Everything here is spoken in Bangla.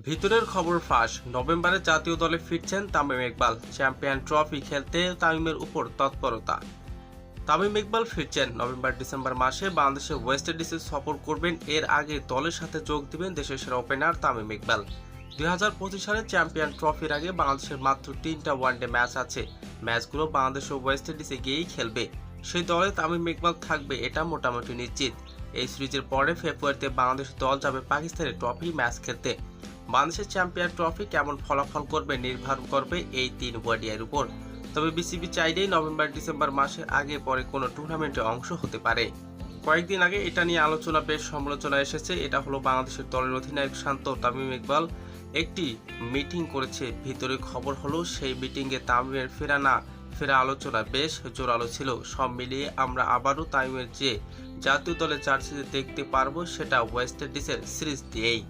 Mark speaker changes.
Speaker 1: ভিতরের খবর ফাঁস, নভেম্বরে জাতীয় দলে ফিরছেন তামিম ইকবাল। চ্যাম্পিয়ন ট্রফি খেলতে তামিমের উপর তৎপরতা। তামিম ইকবাল ফিরছেন। নভেম্বর ডিসেম্বর মাসে বাংলাদেশে ওয়েস্ট ইন্ডিজে সফর করবেন। এর আগে দলের সাথে যোগ দিবেন দেশের সেরা ওপেনার তামিম ইকবাল। 2025 সালে চ্যাম্পিয়ন ট্রফির আগে বাংলাদেশের মাত্র 3টা ওয়ানডে ম্যাচ আছে। ম্যাচগুলো বাংলাদেশ ও ওয়েস্ট ইন্ডিজে গিয়েই খেলবে। সেই দলে তামিম ইকবাল থাকবে, এটা মোটামুটি নিশ্চিত। এই সিরিজের পরে ফেব্রুয়ারিতে বাংলাদেশ দল যাবে পাকিস্তানে ট্রফি ম্যাচ খেলতে। বাংলাদেশের চ্যাম্পিয়ন ট্রফি কেমন ফলাফল করবে নির্ভর করবে এই 3 ওয়ানডের উপর। তবে বিসিবি চাইলেই নভেম্বর ডিসেম্বর মাসের আগে পরে কোনো টুর্নামেন্টে অংশ হতে পারে। কয়েকদিন আগে এটা নিয়ে আলোচনা, বেশ সমালোচনা এসেছে। এটা হলো বাংলাদেশের দলের অধিনায়ক শান্ত তামিম ইকবাল একটি মিটিং করেছে। ভিতরে খবর হলো সেই মিটিংয়ে তামিমের ফেরা আলোচনা বেশ জোরালো ছিল। সব মিলিয়ে আমরা আবারও তামিমের যে জাতীয় দলের জার্সিতে দেখতে পারবো সেটা ওয়েস্ট ইন্ডিজের সিরিজ দিয়েই।